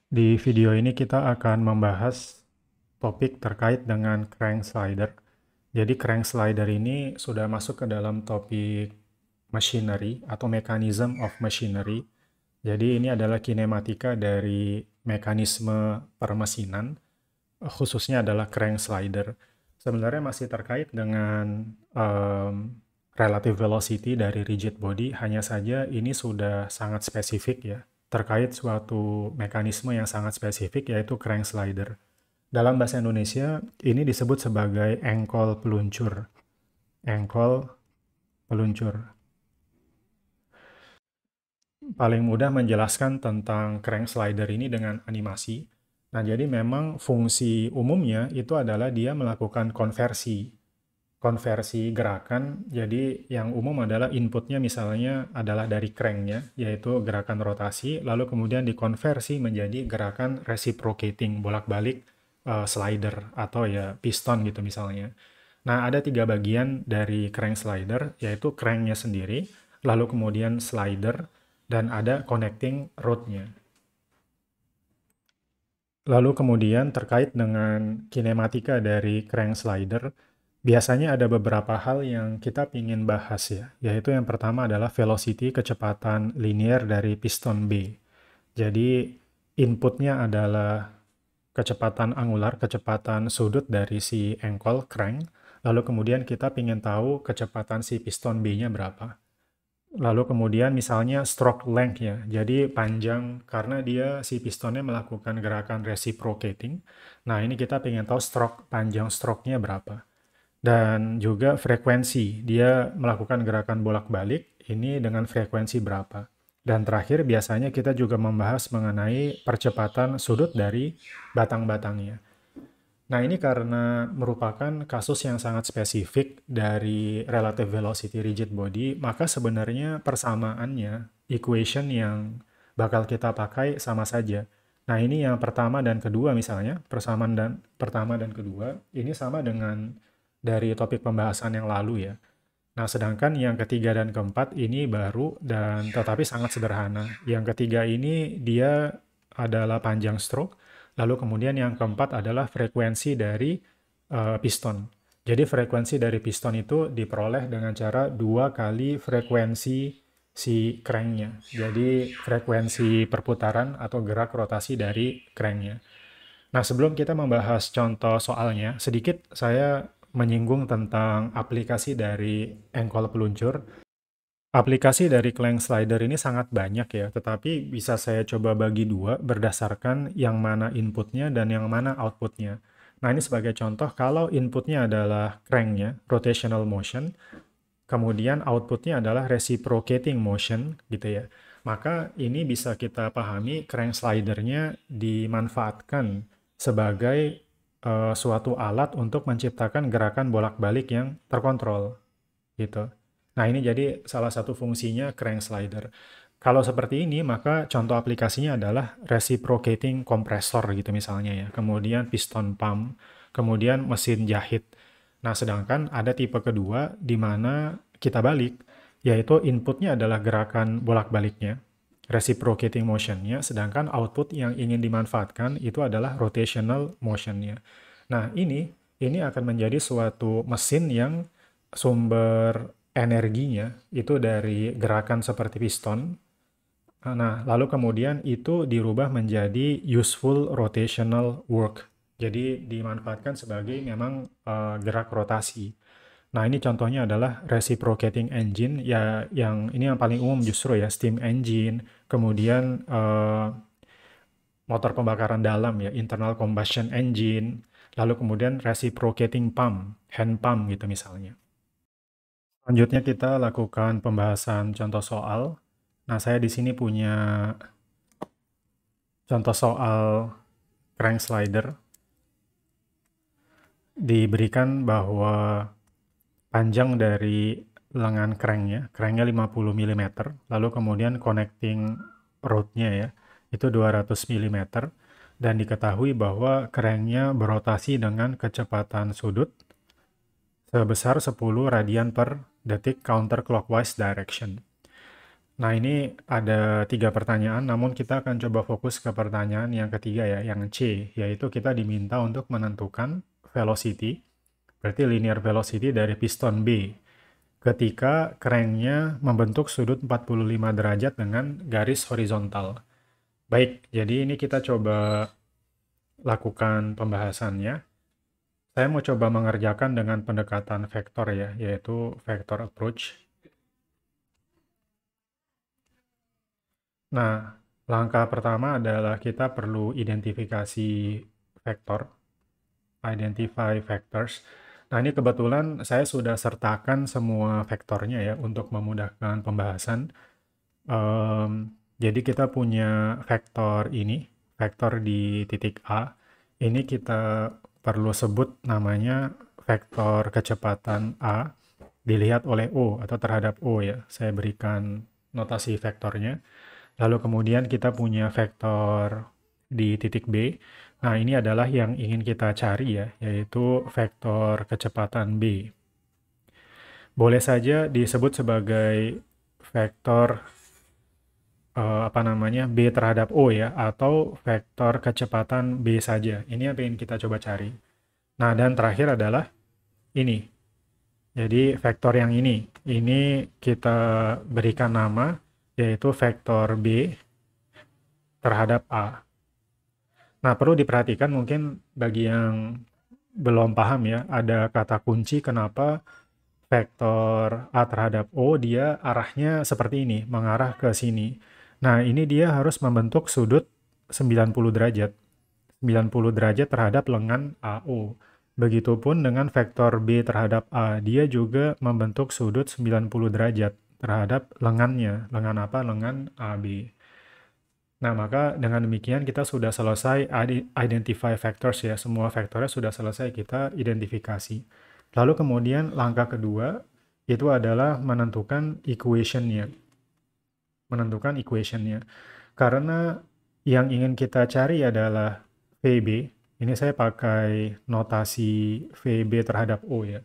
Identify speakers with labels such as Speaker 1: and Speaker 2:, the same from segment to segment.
Speaker 1: Di video ini kita akan membahas topik terkait dengan crank slider. Jadi crank slider ini sudah masuk ke dalam topik machinery atau mechanism of machinery. Jadi ini adalah kinematika dari mekanisme permesinan, khususnya adalah crank slider. Sebenarnya masih terkait dengan relative velocity dari rigid body, hanya saja ini sudah sangat spesifik ya, terkait suatu mekanisme yang sangat spesifik yaitu crank slider. Dalam bahasa Indonesia, ini disebut sebagai engkol peluncur. Engkol peluncur. Paling mudah menjelaskan tentang crank slider ini dengan animasi. Nah, jadi memang fungsi umumnya itu adalah dia melakukan konversi gerakan. Jadi yang umum adalah inputnya misalnya adalah dari cranknya, yaitu gerakan rotasi, lalu kemudian dikonversi menjadi gerakan reciprocating, bolak-balik slider atau ya piston gitu misalnya. Nah, ada tiga bagian dari crank slider, yaitu cranknya sendiri, lalu kemudian slider, dan ada connecting rodnya. Lalu kemudian terkait dengan kinematika dari crank slider, biasanya ada beberapa hal yang kita ingin bahas ya, yaitu yang pertama adalah velocity, kecepatan linear dari piston B. Jadi inputnya adalah kecepatan angular, kecepatan sudut dari si engkol crank, lalu kemudian kita ingin tahu kecepatan si piston B-nya berapa. Lalu kemudian misalnya stroke length ya, jadi panjang karena dia si pistonnya melakukan gerakan reciprocating. Nah ini kita pengen tahu panjang stroke-nya berapa. Dan juga frekuensi, dia melakukan gerakan bolak-balik ini dengan frekuensi berapa. Dan terakhir biasanya kita juga membahas mengenai percepatan sudut dari batang-batangnya. Nah, ini karena merupakan kasus yang sangat spesifik dari relative velocity rigid body, maka sebenarnya persamaannya, equation yang bakal kita pakai sama saja. Nah, ini yang pertama dan kedua misalnya, persamaan dan pertama dan kedua, ini sama dengan dari topik pembahasan yang lalu ya. Nah, sedangkan yang ketiga dan keempat ini baru dan tetapi sangat sederhana. Yang ketiga ini dia adalah panjang stroke, lalu kemudian yang keempat adalah frekuensi dari piston. Jadi frekuensi dari piston itu diperoleh dengan cara 2 kali frekuensi si cranknya. Jadi frekuensi perputaran atau gerak rotasi dari cranknya. Nah, sebelum kita membahas contoh soalnya, sedikit saya menyinggung tentang aplikasi dari engkol peluncur. Aplikasi dari crank slider ini sangat banyak ya, tetapi bisa saya coba bagi dua berdasarkan yang mana inputnya dan yang mana outputnya. Nah, ini sebagai contoh, kalau inputnya adalah cranknya, rotational motion, kemudian outputnya adalah reciprocating motion, gitu ya. Maka ini bisa kita pahami crank slidernya dimanfaatkan sebagai suatu alat untuk menciptakan gerakan bolak-balik yang terkontrol, gitu. Nah, ini jadi salah satu fungsinya crank slider. Kalau seperti ini, maka contoh aplikasinya adalah reciprocating kompresor gitu misalnya ya. Kemudian piston pump, kemudian mesin jahit. Nah, sedangkan ada tipe kedua di mana kita balik, yaitu inputnya adalah gerakan bolak-baliknya, reciprocating motionnya, sedangkan output yang ingin dimanfaatkan itu adalah rotational motionnya. Nah, ini akan menjadi suatu mesin yang sumber energinya itu dari gerakan seperti piston. Nah, lalu kemudian itu dirubah menjadi useful rotational work. Jadi dimanfaatkan sebagai memang gerak rotasi. Nah, ini contohnya adalah reciprocating engine ya, yang ini yang paling umum justru ya, steam engine, kemudian motor pembakaran dalam ya, internal combustion engine, lalu kemudian reciprocating pump, hand pump gitu misalnya. Selanjutnya kita lakukan pembahasan contoh soal. Nah, saya di sini punya contoh soal crank slider. Diberikan bahwa panjang dari lengan cranknya 50 mm, lalu kemudian connecting rodnya ya, itu 200 mm, dan diketahui bahwa cranknya berotasi dengan kecepatan sudut sebesar 10 radian per detik counterclockwise direction. Nah, ini ada 3 pertanyaan, namun kita akan coba fokus ke pertanyaan yang ketiga ya, yang C, yaitu kita diminta untuk menentukan velocity, berarti linear velocity dari piston B, ketika cranknya membentuk sudut 45 derajat dengan garis horizontal. Baik, jadi ini kita coba lakukan pembahasannya. Saya mau coba mengerjakan dengan pendekatan vektor ya, yaitu vector approach. Nah, langkah pertama adalah kita perlu identifikasi vektor, identify vectors. Nah, ini kebetulan saya sudah sertakan semua vektornya ya untuk memudahkan pembahasan. Jadi kita punya vektor ini, vektor di titik A. Ini kita perlu sebut namanya vektor kecepatan A dilihat oleh O atau terhadap O ya. Saya berikan notasi vektornya. Lalu kemudian kita punya vektor di titik B. Nah, ini adalah yang ingin kita cari ya, yaitu vektor kecepatan B. Boleh saja disebut sebagai vektor B terhadap O ya, atau vektor kecepatan B saja. Ini yang ingin kita coba cari. Nah, dan terakhir adalah ini. Jadi vektor yang ini kita berikan nama, yaitu vektor B terhadap A. Nah, perlu diperhatikan mungkin bagi yang belum paham ya, ada kata kunci kenapa vektor A terhadap O dia arahnya seperti ini, mengarah ke sini. Nah, ini dia harus membentuk sudut 90 derajat. 90 derajat terhadap lengan AO. Begitupun dengan vektor B terhadap A, dia juga membentuk sudut 90 derajat terhadap lengannya. Lengan apa? Lengan AB. Nah, maka dengan demikian kita sudah selesai identify factors ya. Semua vektornya sudah selesai kita identifikasi. Lalu kemudian langkah kedua itu adalah menentukan equation-nya. Menentukan equation-nya. Karena yang ingin kita cari adalah VB. Ini saya pakai notasi VB terhadap O ya.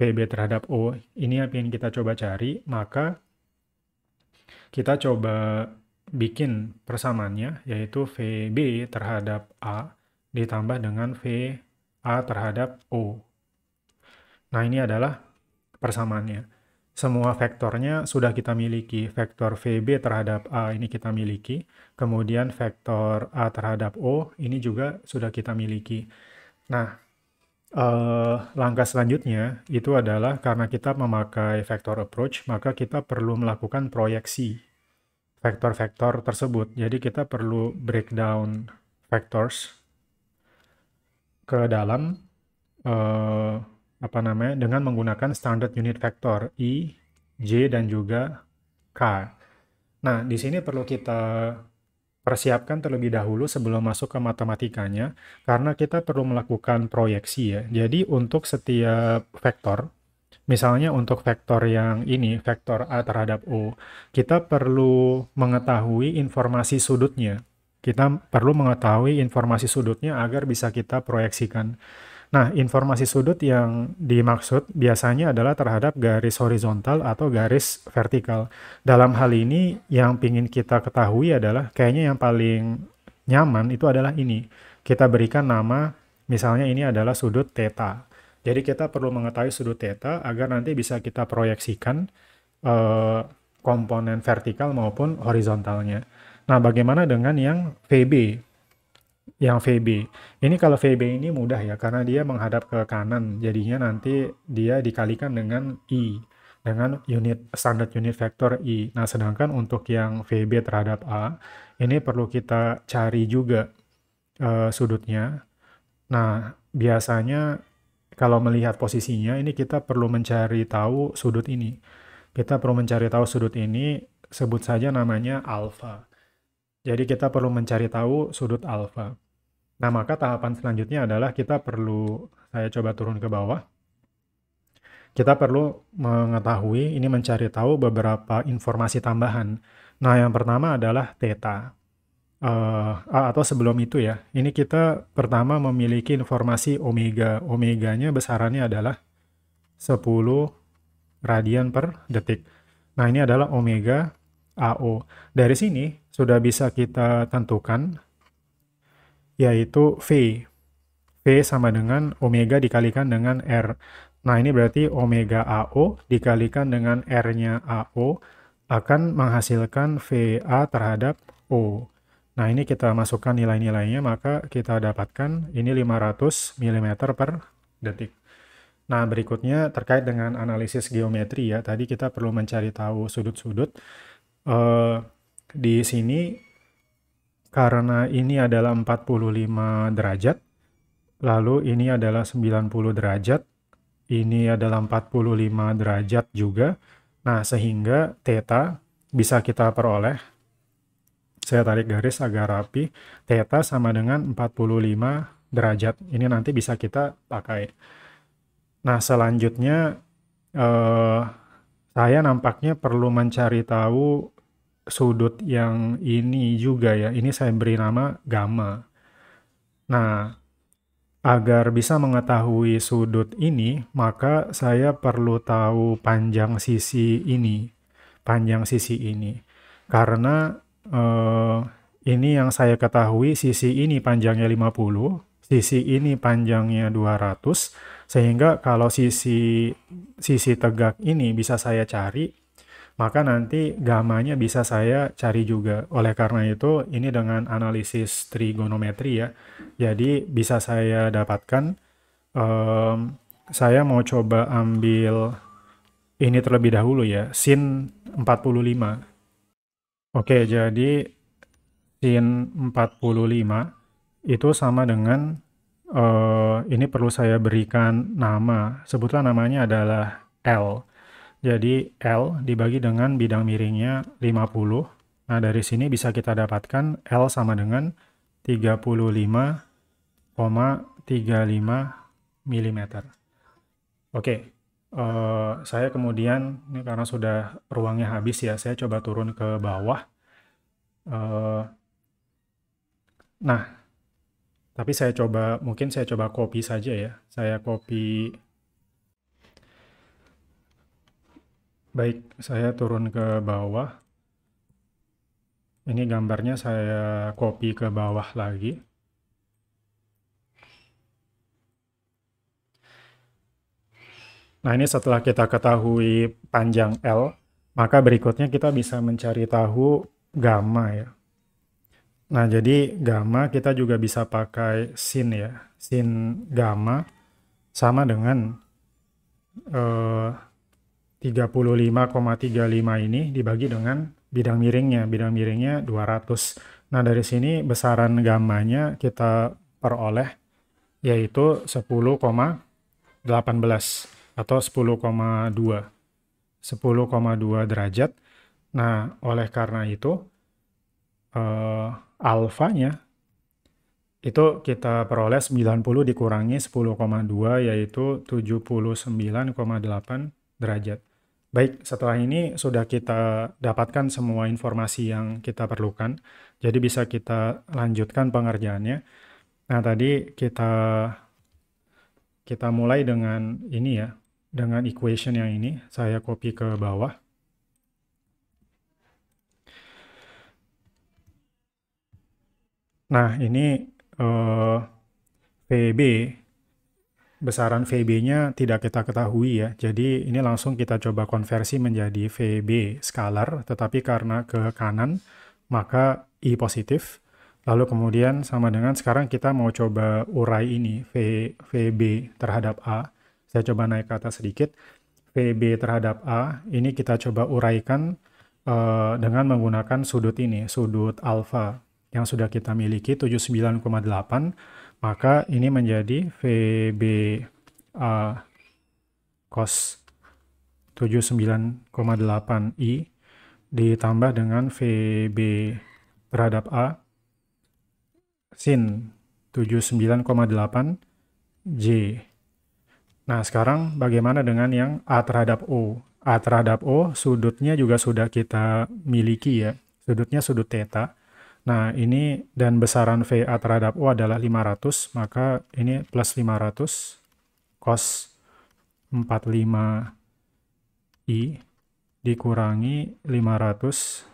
Speaker 1: VB terhadap O. Ini yang ingin kita coba cari. Maka kita coba bikin persamaannya, yaitu VB terhadap A ditambah dengan VA terhadap O. Nah, ini adalah persamaannya. Semua vektornya sudah kita miliki. Vektor VB terhadap A ini kita miliki. Kemudian vektor A terhadap O ini juga sudah kita miliki. Nah, langkah selanjutnya itu adalah karena kita memakai vector approach, maka kita perlu melakukan proyeksi vektor-vektor tersebut. Jadi kita perlu breakdown vectors ke dalam dengan menggunakan standard unit vector I, J, dan juga K. Nah, di sini perlu kita persiapkan terlebih dahulu sebelum masuk ke matematikanya, karena kita perlu melakukan proyeksi ya. Jadi untuk setiap vektor, misalnya untuk vektor yang ini, vektor A terhadap O, kita perlu mengetahui informasi sudutnya. Kita perlu mengetahui informasi sudutnya agar bisa kita proyeksikan. Nah, informasi sudut yang dimaksud biasanya adalah terhadap garis horizontal atau garis vertikal. Dalam hal ini, yang ingin kita ketahui adalah kayaknya yang paling nyaman itu adalah ini. Kita berikan nama, misalnya ini adalah sudut theta. Jadi kita perlu mengetahui sudut theta agar nanti bisa kita proyeksikan komponen vertikal maupun horizontalnya. Nah, bagaimana dengan yang VB? Yang VB. Ini kalau VB ini mudah ya, karena dia menghadap ke kanan. Jadinya nanti dia dikalikan dengan I, dengan standard unit vector I. Nah, sedangkan untuk yang VB terhadap A, ini perlu kita cari juga sudutnya. Nah, biasanya kalau melihat posisinya, ini kita perlu mencari tahu sudut ini. Kita perlu mencari tahu sudut ini, sebut saja namanya alfa. Jadi kita perlu mencari tahu sudut alfa. Nah, maka tahapan selanjutnya adalah saya coba turun ke bawah. Kita perlu mengetahui, ini mencari tahu beberapa informasi tambahan. Nah, yang pertama adalah theta. Atau sebelum itu ya, ini kita pertama memiliki informasi omega. Omeganya besarannya adalah 10 radian per detik. Nah, ini adalah omega AO. Dari sini sudah bisa kita tentukan yaitu V. V sama dengan omega dikalikan dengan R. Nah, ini berarti omega AO dikalikan dengan R-nya AO akan menghasilkan VA terhadap O. Nah, ini kita masukkan nilai-nilainya, maka kita dapatkan ini 500 mm per detik. Nah, berikutnya terkait dengan analisis geometri ya. Tadi kita perlu mencari tahu sudut-sudut. Di sini karena ini adalah 45 derajat, lalu ini adalah 90 derajat, ini adalah 45 derajat juga. Nah, sehingga theta bisa kita peroleh. Saya tarik garis agar rapi. Theta sama dengan 45 derajat. Ini nanti bisa kita pakai. Nah, selanjutnya saya nampaknya perlu mencari tahu sudut yang ini juga ya. Ini saya beri nama gamma. Nah, agar bisa mengetahui sudut ini, maka saya perlu tahu panjang sisi ini. Panjang sisi ini. Karena ini yang saya ketahui, sisi ini panjangnya 50, sisi ini panjangnya 200, sehingga kalau sisi tegak ini bisa saya cari, maka nanti gamanya bisa saya cari juga. Oleh karena itu, ini dengan analisis trigonometri ya, jadi bisa saya dapatkan, saya mau coba ambil ini terlebih dahulu ya, sin 45. Oke, jadi sin 45 itu sama dengan, ini perlu saya berikan nama, sebutlah namanya adalah L. Jadi L dibagi dengan bidang miringnya 50. Nah, dari sini bisa kita dapatkan L sama dengan 35,35 mm. Oke, saya kemudian, ini karena sudah ruangnya habis ya, saya coba turun ke bawah. Nah, tapi mungkin saya coba copy saja ya. Saya copy. Baik, saya turun ke bawah. Ini gambarnya saya copy ke bawah lagi. Nah, ini setelah kita ketahui panjang L, maka berikutnya kita bisa mencari tahu gamma ya. Nah, jadi gamma kita juga bisa pakai sin ya. Sin gamma sama dengan 35,35 ini dibagi dengan bidang miringnya. Bidang miringnya 200. Nah, dari sini besaran gammanya kita peroleh yaitu 10,18 atau 10,2. 10,2 derajat. Nah, oleh karena itu alfanya itu kita peroleh 90 dikurangi 10,2 yaitu 79,8 derajat. Baik, setelah ini sudah kita dapatkan semua informasi yang kita perlukan, jadi bisa kita lanjutkan pengerjaannya. Nah, tadi kita mulai dengan ini ya, dengan equation yang ini, saya copy ke bawah. Nah, ini VB, besaran VB-nya tidak kita ketahui ya. Jadi ini langsung kita coba konversi menjadi VB skalar, tetapi karena ke kanan, maka I positif. Lalu kemudian sama dengan sekarang kita mau coba urai ini, VB terhadap A. Saya coba naik ke atas sedikit. VB terhadap A, ini kita coba uraikan dengan menggunakan sudut ini, sudut alfa yang sudah kita miliki 79,8, maka ini menjadi VB cos 79,8 I ditambah dengan VB terhadap A sin 79,8 J. Nah, sekarang bagaimana dengan yang A terhadap O? A terhadap O, sudutnya juga sudah kita miliki ya. Sudutnya sudut theta. Nah, ini dan besaran VA terhadap O adalah 500, maka ini plus 500 cos 45 I dikurangi 500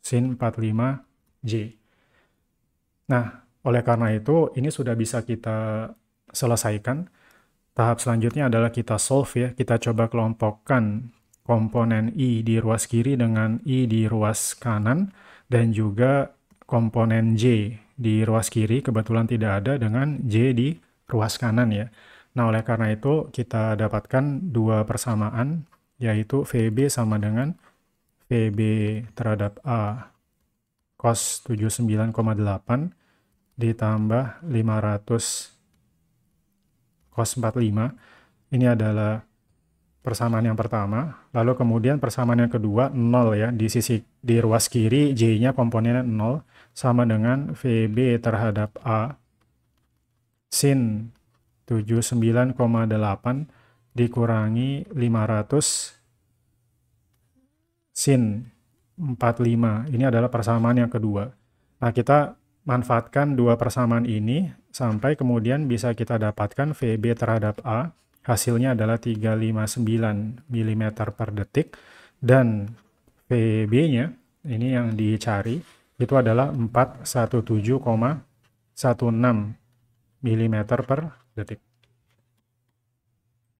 Speaker 1: sin 45J. Nah, oleh karena itu ini sudah bisa kita selesaikan. Tahap selanjutnya adalah kita solve ya, kita coba kelompokkan komponen I di ruas kiri dengan I di ruas kanan, dan juga komponen J di ruas kiri kebetulan tidak ada dengan J di ruas kanan ya. Nah, oleh karena itu kita dapatkan dua persamaan, yaitu VB sama dengan VB terhadap A cos 79,8 ditambah 500 cos 45. Ini adalah persamaan yang pertama. Lalu kemudian persamaan yang kedua 0 ya. Di ruas kiri J-nya komponennya 0 sama dengan VB terhadap A sin 79,8 dikurangi 500 sin 45. Ini adalah persamaan yang kedua. Nah, kita manfaatkan dua persamaan ini sampai kemudian bisa kita dapatkan VB terhadap A. Hasilnya adalah 359 mm per detik. Dan VB-nya, ini yang dicari, itu adalah 417,16 mm per detik.